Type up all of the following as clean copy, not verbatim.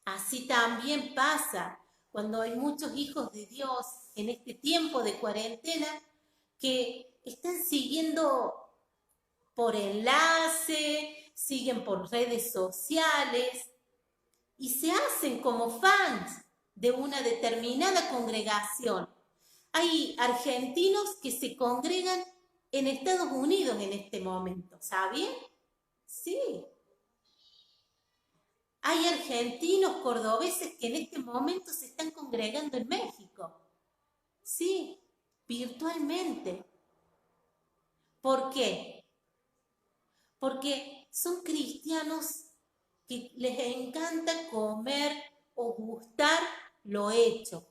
Así también pasa cuando hay muchos hijos de Dios en este tiempo de cuarentena que están siguiendo por enlace, siguen por redes sociales y se hacen como fans de una determinada congregación. Hay argentinos que se congregan en Estados Unidos en este momento, ¿sabían? Sí. Hay argentinos cordobeses que en este momento se están congregando en México. Sí, virtualmente. ¿Por qué? Porque son cristianos que les encanta comer o gustar lo hecho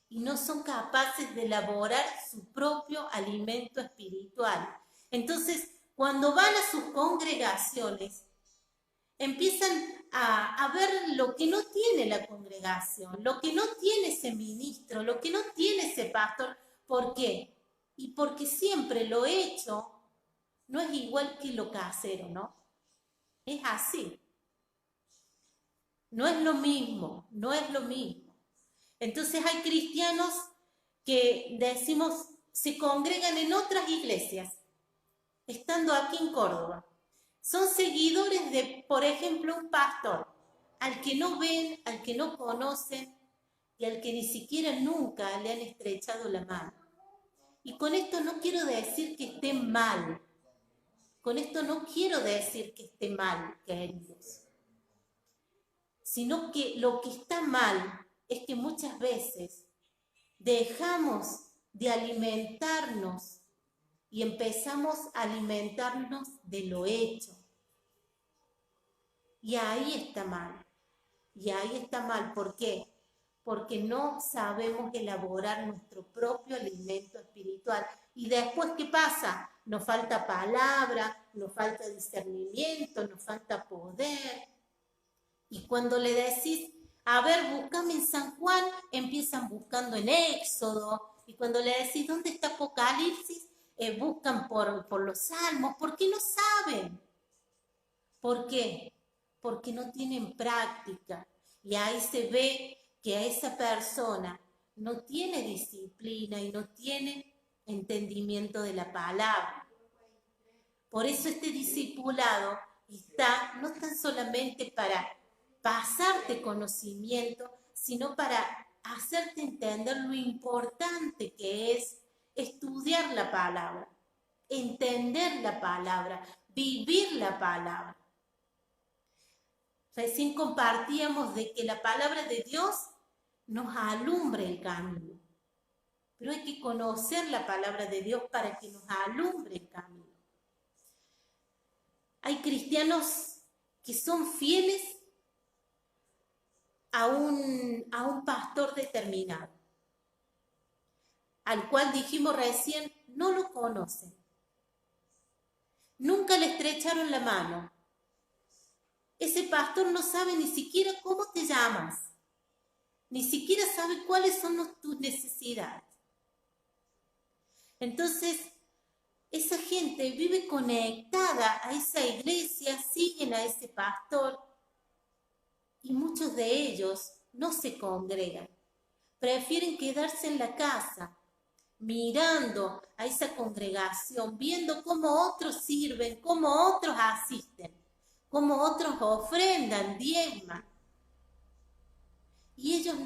y no son capaces de elaborar su propio alimento espiritual. Entonces, cuando van a sus congregaciones, empiezan a ver lo que no tiene la congregación, lo que no tiene ese ministro, lo que no tiene ese pastor. ¿Por qué? Y porque siempre lo hecho no es igual que lo casero, ¿no? Es así. No es lo mismo, no es lo mismo. Entonces hay cristianos que decimos se congregan en otras iglesias, estando aquí en Córdoba. Son seguidores de, por ejemplo, un pastor, al que no ven, al que no conocen y al que ni siquiera nunca le han estrechado la mano. Y con esto no quiero decir que esté mal, con esto no quiero decir que esté mal, queridos, sino que lo que está mal es que muchas veces dejamos de alimentarnos y empezamos a alimentarnos de lo hecho. Y ahí está mal. Y ahí está mal. ¿Por qué? Porque no sabemos elaborar nuestro propio alimento espiritual. Y después, ¿qué pasa? Nos falta palabra, nos falta discernimiento, nos falta poder. Y cuando le decís, a ver, búscame en San Juan, empiezan buscando en Éxodo. Y cuando le decís, ¿dónde está Apocalipsis? Buscan por los salmos. ¿Por qué no saben? ¿Por qué? Porque no tienen práctica. Y ahí se ve que a esa persona no tiene disciplina y no tiene entendimiento de la palabra. Por eso este discipulado está no tan solamente para pasarte conocimiento, sino para hacerte entender lo importante que es estudiar la palabra, entender la palabra, vivir la palabra. Recién compartíamos de que la palabra de Dios nos alumbre el camino, pero hay que conocer la palabra de Dios para que nos alumbre el camino. Hay cristianos que son fieles a un pastor determinado, al cual dijimos recién, no lo conocen. Nunca le estrecharon la mano. Ese pastor no sabe ni siquiera cómo te llamas, ni siquiera sabe cuáles son tus necesidades. Entonces, esa gente vive conectada a esa iglesia, siguen a ese pastor y muchos de ellos no se congregan. Prefieren quedarse en la casa, mirando a esa congregación, viendo cómo otros sirven, cómo otros asisten, cómo otros ofrendan, diezman. Y ellos,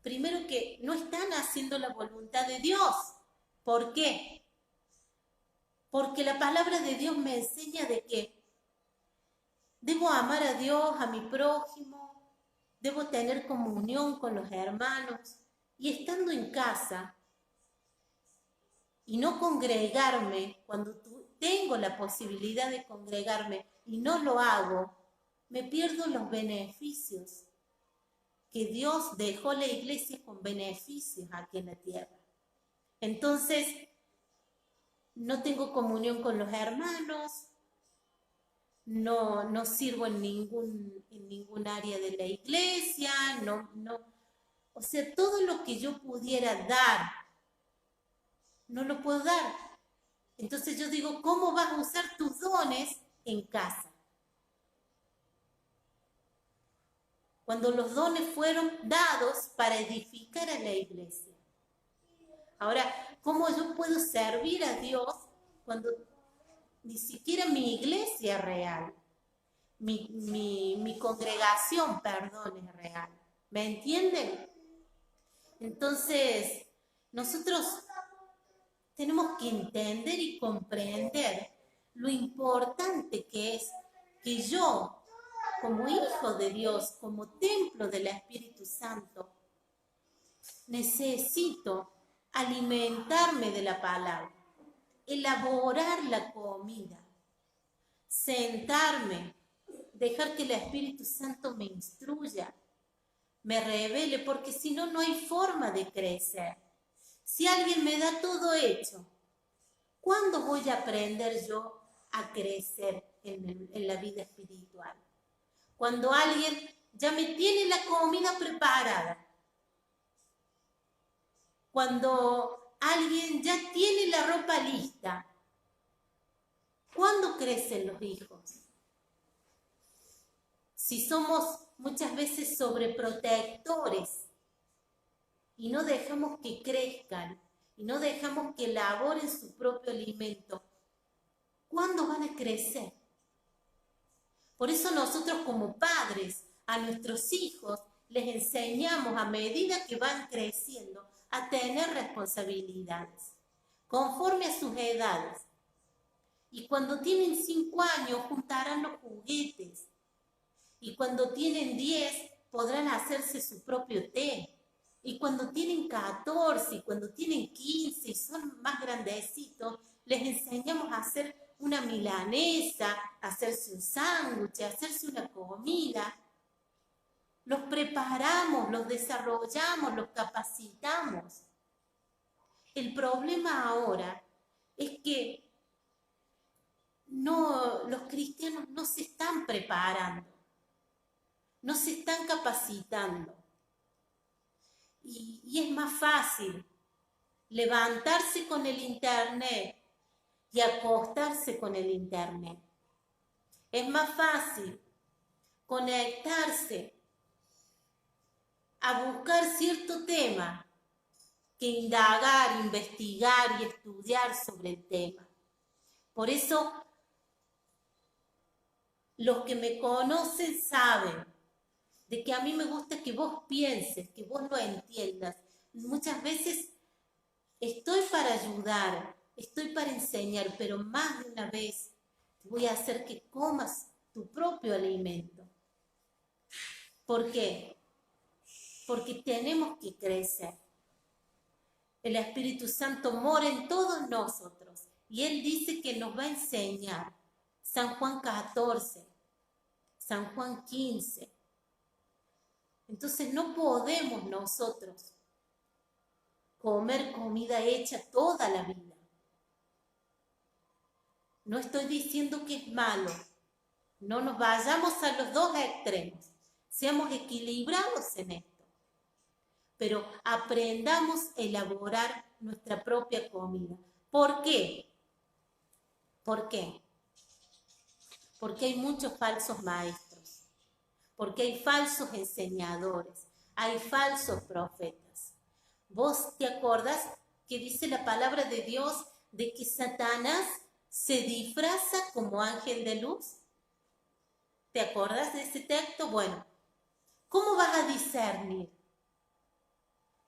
primero que no están haciendo la voluntad de Dios. ¿Por qué? Porque la palabra de Dios me enseña de que debo amar a Dios, a mi prójimo, debo tener comunión con los hermanos. Y estando en casa y no congregarme, cuando tengo la posibilidad de congregarme y no lo hago, me pierdo los beneficios que Dios dejó la iglesia con beneficios aquí en la tierra. Entonces, no tengo comunión con los hermanos, no sirvo en ningún área de la iglesia, o sea, todo lo que yo pudiera dar, no lo puedo dar. Entonces yo digo, ¿cómo vas a usar tus dones en casa? cuando los dones fueron dados para edificar a la iglesia. Ahora, ¿cómo yo puedo servir a Dios cuando ni siquiera mi iglesia es real? Mi congregación, perdón, es real. ¿Me entienden? Entonces, nosotros tenemos que entender y comprender lo importante que es que yo, como hijo de Dios, como templo del Espíritu Santo, necesito alimentarme de la palabra, elaborar la comida, sentarme, dejar que el Espíritu Santo me instruya, me revele, porque si no, no hay forma de crecer. Si alguien me da todo hecho, ¿cuándo voy a aprender yo a crecer en la vida espiritual? Cuando alguien ya me tiene la comida preparada. Cuando alguien ya tiene la ropa lista. ¿Cuándo crecen los hijos? Si somos muchas veces sobreprotectores y no dejamos que crezcan y no dejamos que elaboren su propio alimento, ¿cuándo van a crecer? Por eso nosotros como padres a nuestros hijos les enseñamos a medida que van creciendo a tener responsabilidades conforme a sus edades. Y cuando tienen 5 años juntarán los juguetes. Y cuando tienen 10 podrán hacerse su propio té. Y cuando tienen 14 y cuando tienen 15 y son más grandecitos, les enseñamos a hacer una milanesa, a hacerse un sándwich, a hacerse una comida. Los preparamos, los desarrollamos, los capacitamos. El problema ahora es que los cristianos no se están preparando, no se están capacitando. Y es más fácil levantarse con el internet y acostarse con el internet. Es más fácil conectarse a buscar cierto tema que indagar, investigar y estudiar sobre el tema. Por eso, los que me conocen saben de que a mí me gusta que vos pienses, que vos lo entiendas. Muchas veces estoy para ayudar, estoy para enseñar, pero más de una vez voy a hacer que comas tu propio alimento. ¿Por qué? Porque tenemos que crecer. El Espíritu Santo mora en todos nosotros y Él dice que nos va a enseñar. San Juan 14, San Juan 15. Entonces no podemos nosotros comer comida hecha toda la vida. No estoy diciendo que es malo. No nos vayamos a los dos extremos. Seamos equilibrados en esto. Pero aprendamos a elaborar nuestra propia comida. ¿Por qué? ¿Por qué? Porque hay muchos falsos maestros. Porque hay falsos enseñadores. Hay falsos profetas. ¿Vos te acordás que dice la palabra de Dios de que Satanás se disfraza como ángel de luz? ¿Te acordás de ese texto? Bueno, ¿cómo vas a discernir?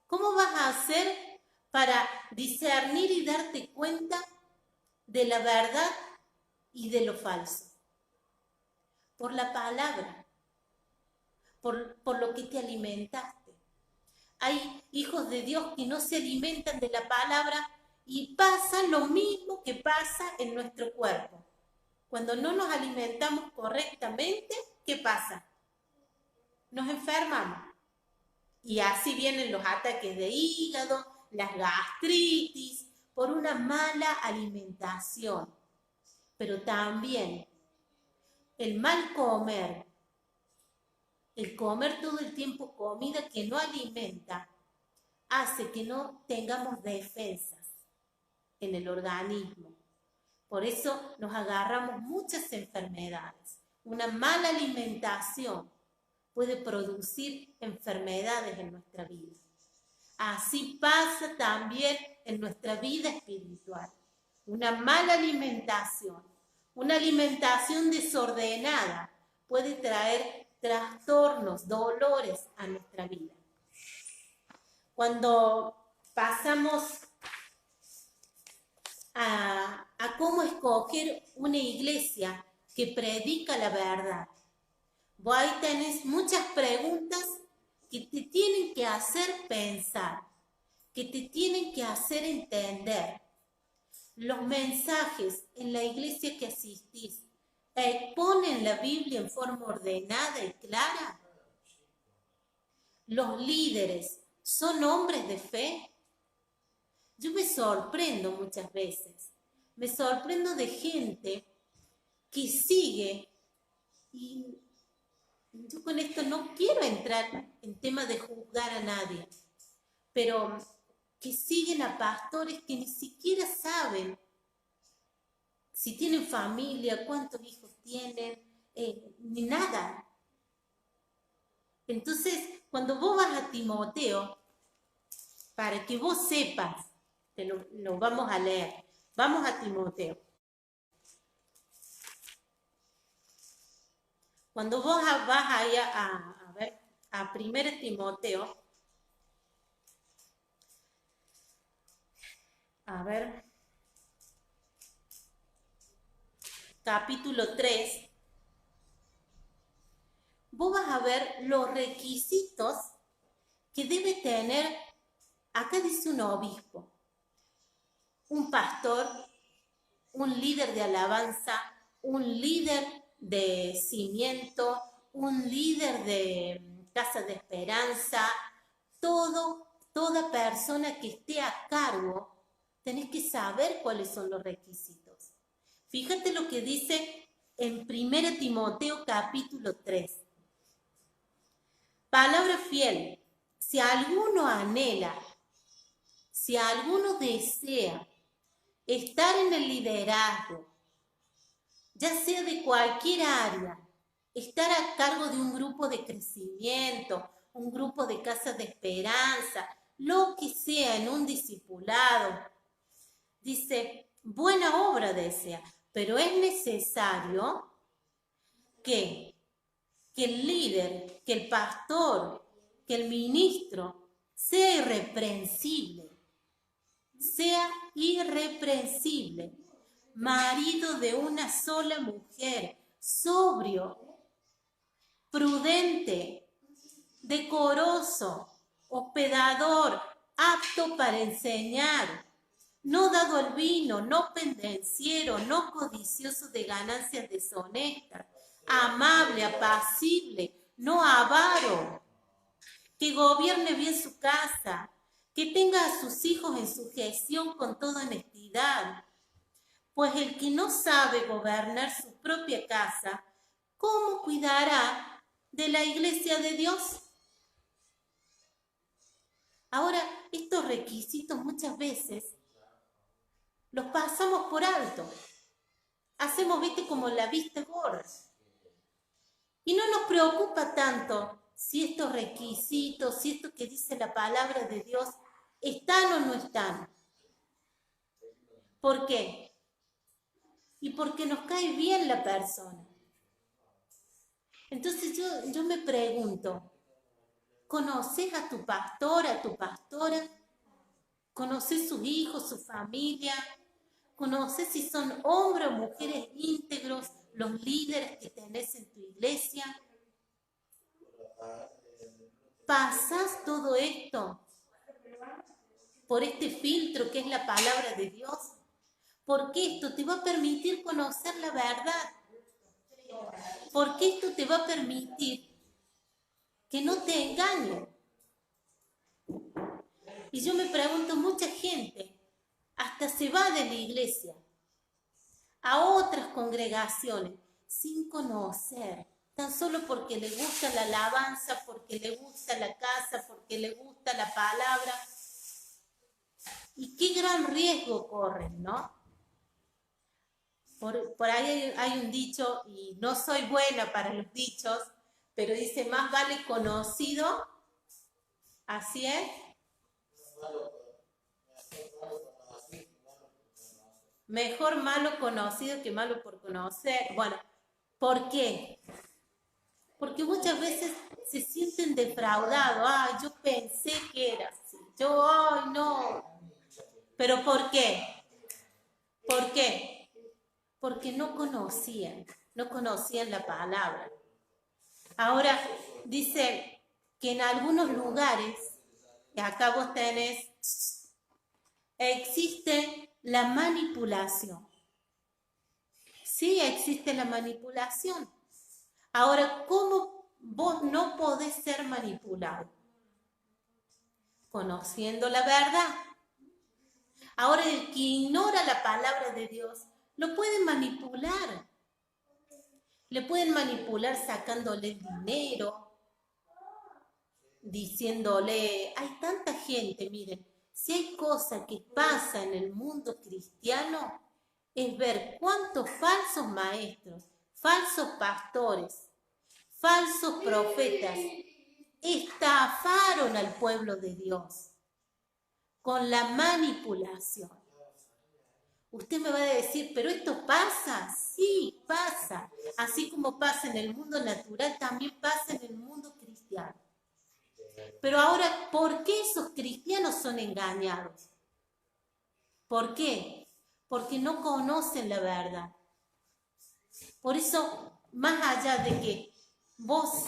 ¿Cómo vas a hacer para discernir y darte cuenta de la verdad y de lo falso? Por la palabra, por lo que te alimentaste. Hay hijos de Dios que no se alimentan de la palabra y pasa lo mismo que pasa en nuestro cuerpo. Cuando no nos alimentamos correctamente, ¿qué pasa? Nos enfermamos. Y así vienen los ataques de hígado, las gastritis, por una mala alimentación. Pero también el mal comer, el comer todo el tiempo comida que no alimenta, hace que no tengamos defensas en el organismo. Por eso nos agarramos muchas enfermedades. Una mala alimentación puede producir enfermedades en nuestra vida. Así pasa también en nuestra vida espiritual. Una mala alimentación, una alimentación desordenada puede traer trastornos, dolores a nuestra vida. Cuando pasamos a cómo escoger una iglesia que predica la verdad, vos ahí tenés muchas preguntas que te tienen que hacer pensar, que te tienen que hacer entender. Los mensajes en la iglesia que asistís exponen la Biblia en forma ordenada y clara. Los líderes son hombres de fe. Yo me sorprendo muchas veces. Me sorprendo de gente que sigue, y yo con esto no quiero entrar en tema de juzgar a nadie, pero que siguen a pastores que ni siquiera saben si tienen familia, cuántos hijos tienen, ni nada. Entonces, cuando vos vas a Timoteo, para que vos sepas, lo vamos a leer, vamos a Timoteo. Cuando vos vas allá a 1 Timoteo, capítulo 3, vos vas a ver los requisitos que debe tener, acá dice un obispo, un pastor, un líder de alabanza, un líder de cimiento, un líder de casa de esperanza, toda persona que esté a cargo, tenés que saber cuáles son los requisitos. Fíjate lo que dice en 1 Timoteo capítulo 3. Palabra fiel, si alguno anhela, si alguno desea estar en el liderazgo, ya sea de cualquier área, estar a cargo de un grupo de crecimiento, un grupo de casas de esperanza, lo que sea en un discipulado, dice, buena obra desea, pero es necesario que el líder, que el pastor, que el ministro sea irreprensible, marido de una sola mujer, sobrio, prudente, decoroso, hospedador, apto para enseñar, no dado al vino, no pendenciero, no codicioso de ganancias deshonestas, amable, apacible, no avaro, que gobierne bien su casa, que tenga a sus hijos en sujeción con toda honestidad. Pues el que no sabe gobernar su propia casa, ¿cómo cuidará de la iglesia de Dios? Ahora, estos requisitos muchas veces los pasamos por alto. Hacemos, viste, como la vista gorda. Y no nos preocupa tanto si estos requisitos, si esto que dice la palabra de Dios, están o no están. ¿Por qué? Y porque nos cae bien la persona. Entonces yo me pregunto, ¿conoces a tu pastor, a tu pastora? ¿Conoces sus hijos, su familia? ¿Conoces si son hombres o mujeres íntegros los líderes que tenés en tu iglesia? ¿Pasás todo esto por este filtro que es la palabra de Dios? Porque esto te va a permitir conocer la verdad. Porque esto te va a permitir que no te engañen. Y yo me pregunto, mucha gente hasta se va de la iglesia a otras congregaciones sin conocer, tan solo porque le gusta la alabanza, porque le gusta la casa, porque le gusta la palabra. Y qué gran riesgo corren, ¿no? Por ahí hay un dicho, y no soy buena para los dichos, pero dice, más vale conocido, así es. Mejor malo conocido que malo por conocer. Bueno, ¿por qué? Porque muchas veces se sienten defraudados. Ay, yo pensé que era así. Ay, no. ¿Pero por qué? ¿Por qué? Porque no conocían la palabra. Ahora, dice que en algunos lugares, que acá vos tenés, existe la manipulación. Sí, existe la manipulación. Ahora, ¿cómo vos no podés ser manipulado? Conociendo la verdad. Ahora, el que ignora la palabra de Dios, lo pueden manipular. Le pueden manipular sacándole dinero, diciéndole, hay tanta gente, miren, si hay cosa que pasa en el mundo cristiano, es ver cuántos falsos maestros, falsos pastores, falsos profetas estafaron al pueblo de Dios con la manipulación. Usted me va a decir, ¿pero esto pasa? Sí, pasa. Así como pasa en el mundo natural, también pasa en el mundo cristiano. Pero ahora, ¿por qué esos cristianos son engañados? ¿Por qué? Porque no conocen la verdad. Por eso, más allá de que vos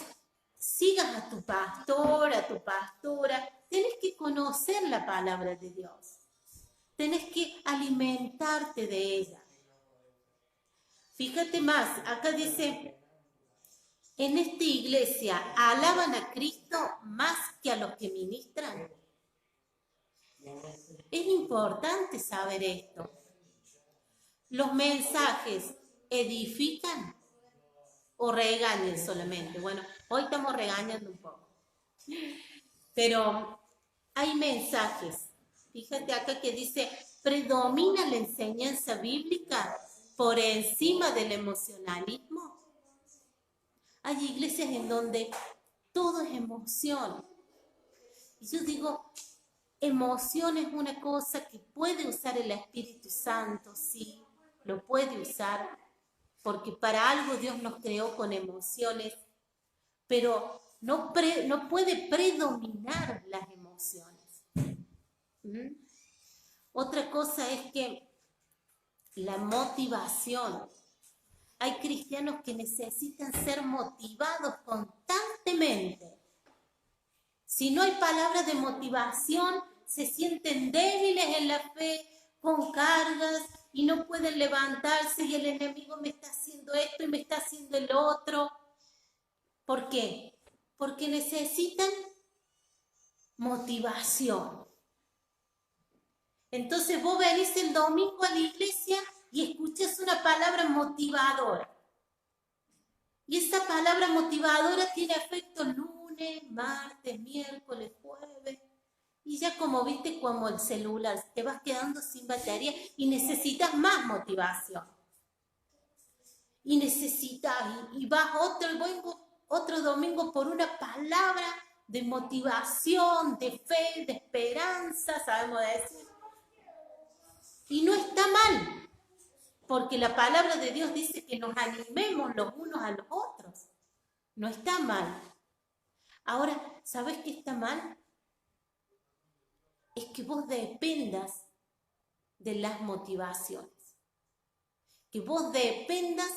sigas a tu pastor, a tu pastora, tenés que conocer la palabra de Dios. Tenés que alimentarte de ella. Fíjate más, acá dice, en esta iglesia alaban a Cristo más que a los que ministran. Es importante saber esto. Los mensajes edifican o regañan solamente. Bueno, hoy estamos regañando un poco. Pero hay mensajes. Fíjate acá que dice, predomina la enseñanza bíblica por encima del emocionalismo. Hay iglesias en donde todo es emoción. Y yo digo, emoción es una cosa que puede usar el Espíritu Santo, sí, lo puede usar, porque para algo Dios nos creó con emociones, pero no puede predominar las emociones. ¿Mm? Otra cosa es que la motivación. Hay cristianos que necesitan ser motivados constantemente. Si no hay palabras de motivación, se sienten débiles en la fe, con cargas y no pueden levantarse y el enemigo me está haciendo esto y me está haciendo el otro. ¿Por qué? Porque necesitan motivación. Entonces vos venís el domingo a la iglesia y escuchás una palabra motivadora. Y esa palabra motivadora tiene efecto lunes, martes, miércoles, jueves. Y ya como viste, como el celular, te vas quedando sin batería y necesitas más motivación. Y necesitas, y vas otro domingo por una palabra de motivación, de fe, de esperanza, sabemos decir. Y no está mal, porque la palabra de Dios dice que nos animemos los unos a los otros. No está mal. Ahora, ¿sabes qué está mal? Es que vos dependas de las motivaciones. Que vos dependas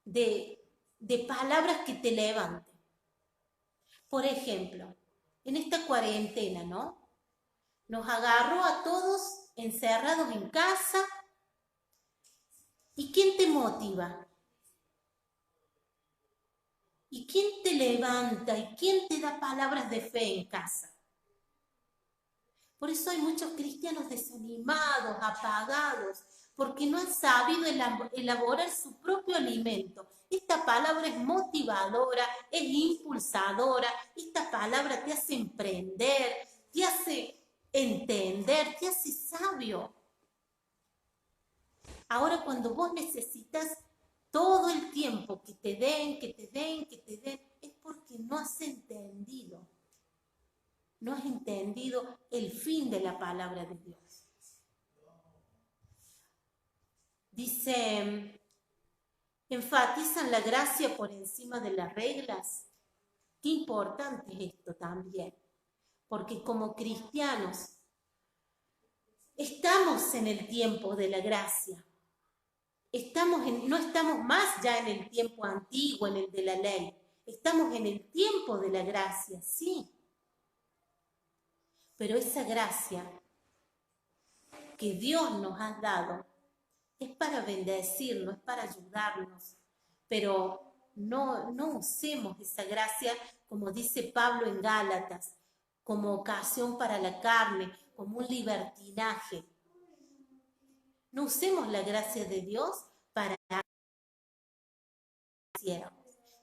de palabras que te levanten. Por ejemplo, en esta cuarentena, ¿no? Nos agarró a todos encerrados en casa. ¿Y quién te motiva? ¿Y quién te levanta? ¿Y quién te da palabras de fe en casa? Por eso hay muchos cristianos desanimados, apagados, porque no han sabido elaborar su propio alimento. Esta palabra es motivadora, es impulsadora, esta palabra te hace emprender, te hace entender, te hace sabio. Ahora cuando vos necesitas todo el tiempo que te den, es porque no has entendido. No has entendido el fin de la palabra de Dios. Dice, enfatizan la gracia por encima de las reglas. Qué importante es esto también, porque como cristianos estamos en el tiempo de la gracia. No estamos más ya en el tiempo antiguo, en el de la ley. Estamos en el tiempo de la gracia, sí. Pero esa gracia que Dios nos ha dado es para bendecirnos, es para ayudarnos. Pero no usemos esa gracia, como dice Pablo en Gálatas, como ocasión para la carne, como un libertinaje. No usemos la gracia de Dios para que hiciéramos.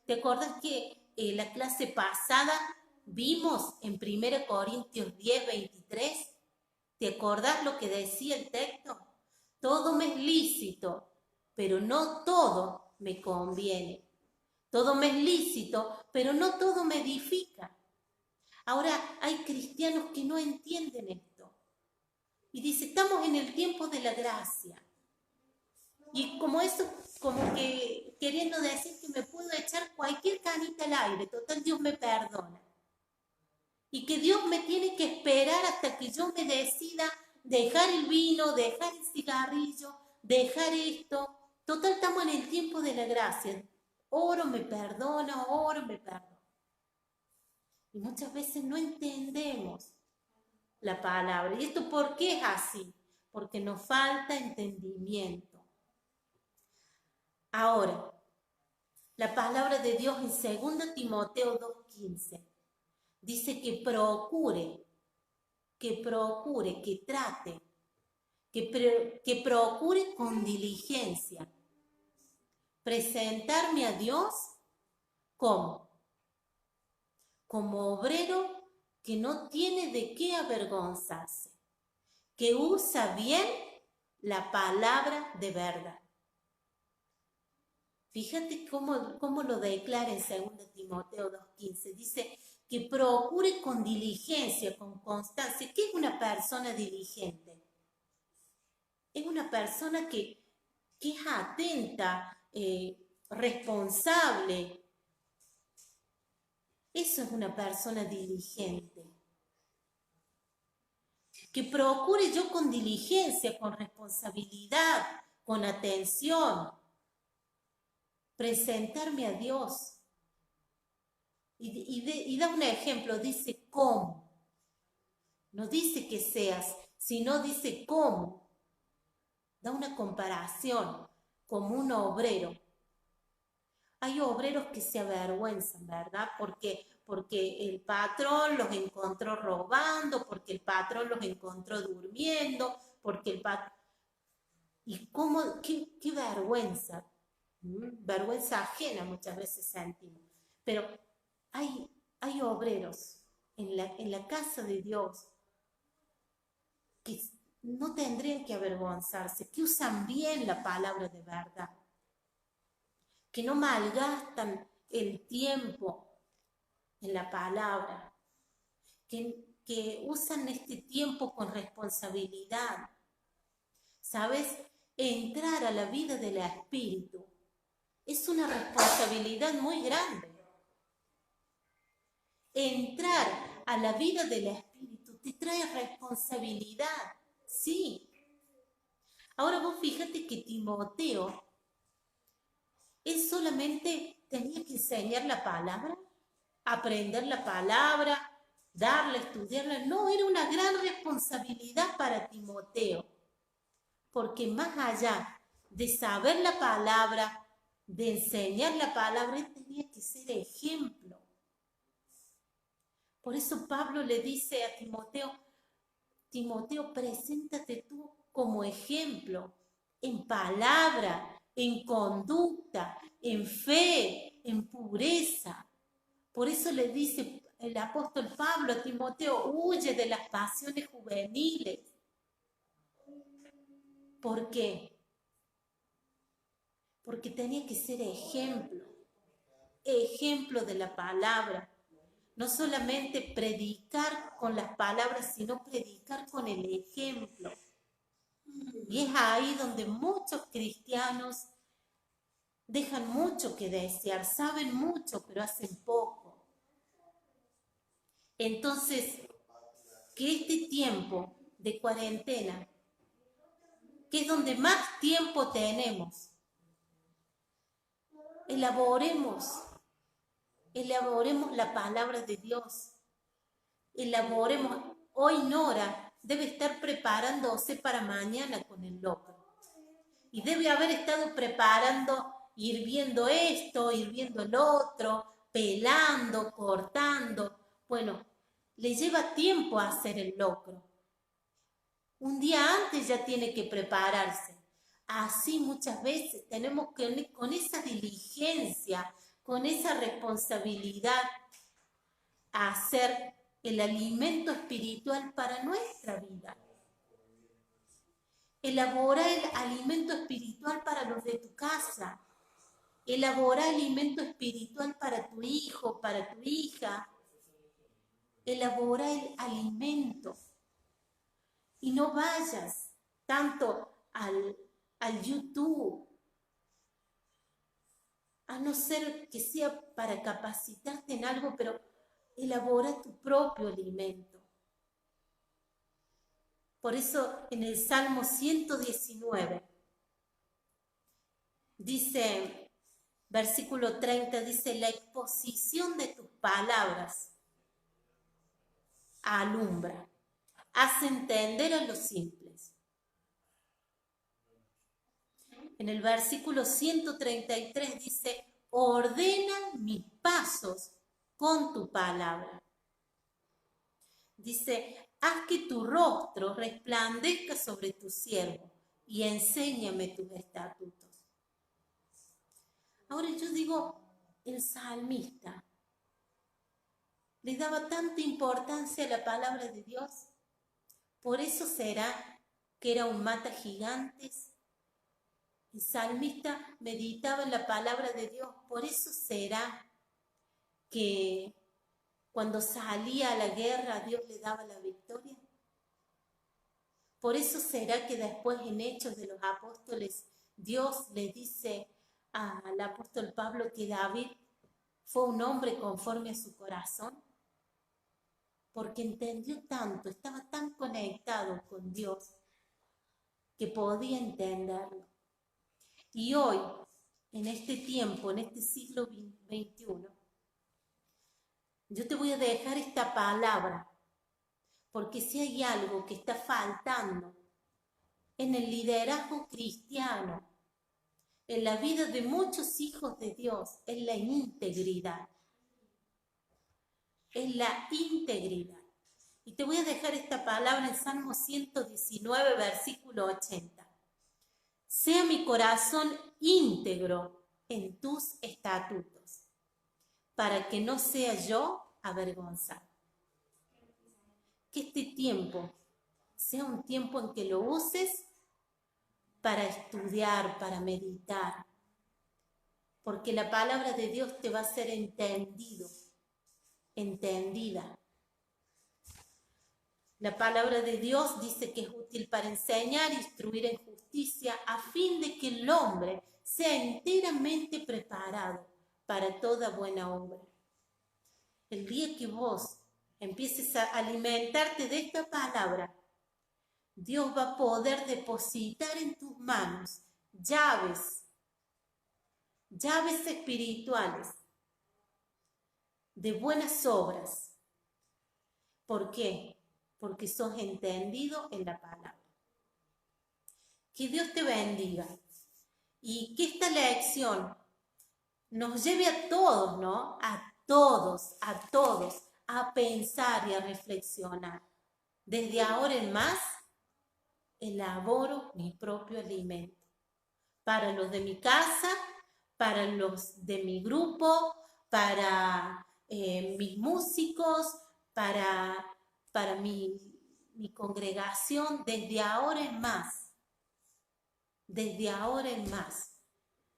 ¿Te acuerdas que la clase pasada vimos en 1 Corintios 10, 23? ¿Te acordás lo que decía el texto? Todo me es lícito, pero no todo me conviene. Todo me es lícito, pero no todo me edifica. Ahora hay cristianos que no entienden esto. Y dice, estamos en el tiempo de la gracia. Y como eso, como que queriendo decir que me puedo echar cualquier canita al aire, total Dios me perdona. Y que Dios me tiene que esperar hasta que yo me decida dejar el vino, dejar el cigarrillo, dejar esto. Total estamos en el tiempo de la gracia. Oro me perdona, oro me perdona. Y muchas veces no entendemos la palabra. ¿Y esto por qué es así? Porque nos falta entendimiento. Ahora, la palabra de Dios en 2 Timoteo 2:15 dice que procure, que trate, que procure con diligencia presentarme a Dios como obrero que no tiene de qué avergonzarse, que usa bien la palabra de verdad. Fíjate cómo lo declara en 2 Timoteo 2:15. Dice que procure con diligencia, con constancia. ¿Qué es una persona diligente? Es una persona que es atenta, responsable. Eso es una persona diligente. Que procure yo con diligencia, con responsabilidad, con atención, presentarme a Dios. Y da un ejemplo, dice cómo. No dice que seas, sino dice cómo. Da una comparación como un obrero. Hay obreros que se avergüenzan, ¿verdad? Porque el patrón los encontró robando, porque el patrón los encontró durmiendo, porque el patrón... ¿Y cómo? ¿Qué vergüenza? Vergüenza ajena muchas veces sentimos. Pero hay obreros en la casa de Dios que no tendrían que avergonzarse, que usan bien la palabra de verdad, que no malgastan el tiempo en la palabra, que usan este tiempo con responsabilidad. ¿Sabes? Entrar a la vida del Espíritu es una responsabilidad muy grande. Entrar a la vida del Espíritu te trae responsabilidad, sí. Ahora vos fíjate que Timoteo, él solamente tenía que enseñar la palabra, aprender la palabra, darla, estudiarla. No, era una gran responsabilidad para Timoteo, porque más allá de saber la palabra, de enseñar la palabra, él tenía que ser ejemplo. Por eso Pablo le dice a Timoteo, Timoteo, preséntate tú como ejemplo, en palabra, en conducta, en fe, en pureza. Por eso le dice el apóstol Pablo a Timoteo, huye de las pasiones juveniles. ¿Por qué? Porque tenía que ser ejemplo. ejemplo de la palabra. No solamente predicar con las palabras, sino predicar con el ejemplo. Y es ahí donde muchos cristianos dejan mucho que desear, saben mucho, pero hacen poco. Entonces, que este tiempo de cuarentena, que es donde más tiempo tenemos, elaboremos la palabra de Dios, elaboremos. Hoy Nora debe estar preparándose para mañana con el locro. Y debe haber estado preparando, ir viendo esto, ir viendo el otro, pelando, cortando. Bueno, le lleva tiempo a hacer el locro. Un día antes ya tiene que prepararse. Así muchas veces tenemos que, con esa diligencia, con esa responsabilidad, hacer el alimento espiritual para nuestra vida. Elabora el alimento espiritual para los de tu casa. Elabora alimento espiritual para tu hijo, para tu hija. Elabora el alimento. Y no vayas tanto al YouTube, a no ser que sea para capacitarte en algo, pero elabora tu propio alimento. Por eso en el Salmo 119 dice, versículo 30, dice, la exposición de tus palabras alumbra, hace entender a los simples. En el versículo 133 dice, ordena mis pasos con tu palabra. Dice, haz que tu rostro resplandezca sobre tu siervo y enséñame tus estatutos. Ahora yo digo, el salmista le daba tanta importancia a la palabra de Dios. Por eso será que era un mata gigantes. El salmista meditaba en la palabra de Dios. Por eso será que cuando salía a la guerra Dios le daba la victoria. Por eso será que después en Hechos de los Apóstoles Dios le dice al apóstol Pablo que David fue un hombre conforme a su corazón, porque entendió tanto, estaba tan conectado con Dios que podía entenderlo. Y hoy, en este tiempo, en este siglo XXI, yo te voy a dejar esta palabra, porque si hay algo que está faltando en el liderazgo cristiano, en la vida de muchos hijos de Dios, es la integridad. Es la integridad. Y te voy a dejar esta palabra en Salmo 119, versículo 80. Sea mi corazón íntegro en tus estatutos, para que no sea yo avergonzado. Que este tiempo sea un tiempo en que lo uses para estudiar, para meditar, porque la palabra de Dios te va a ser entendida. La palabra de Dios dice que es útil para enseñar e instruir en justicia, a fin de que el hombre sea enteramente preparado para toda buena obra. El día que vos empieces a alimentarte de esta palabra, Dios va a poder depositar en tus manos llaves espirituales de buenas obras. ¿Por qué? Porque sos entendido en la palabra. Que Dios te bendiga y que esta lección nos lleve a todos, ¿no? A todos, a pensar y a reflexionar. Desde ahora en más, elaboro mi propio alimento. Para los de mi casa, para los de mi grupo, para mis músicos, para mi congregación, desde ahora en más,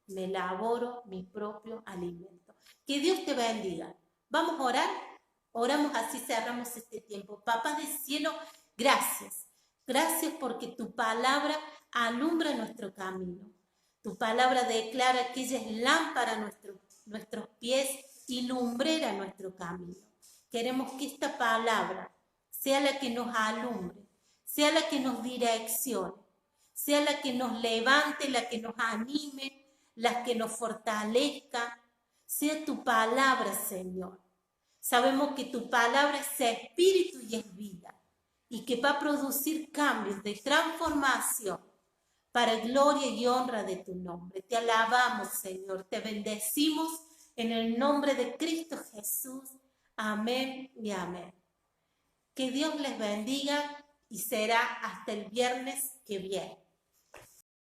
me elaboro mi propio alimento. Que Dios te bendiga. Vamos a orar. Oramos así, cerramos este tiempo. Papá del cielo, gracias. Gracias porque tu palabra alumbra nuestro camino. Tu palabra declara que ella es lámpara a nuestros pies y lumbrera nuestro camino. Queremos que esta palabra sea la que nos alumbre, sea la que nos direccione, sea la que nos levante, la que nos anime, la que nos fortalezca. Sea tu palabra, Señor. Sabemos que tu palabra es espíritu y es vida, y que va a producir cambios de transformación para gloria y honra de tu nombre. Te alabamos, Señor, te bendecimos en el nombre de Cristo Jesús. Amén y amén. Que Dios les bendiga y será hasta el viernes que viene.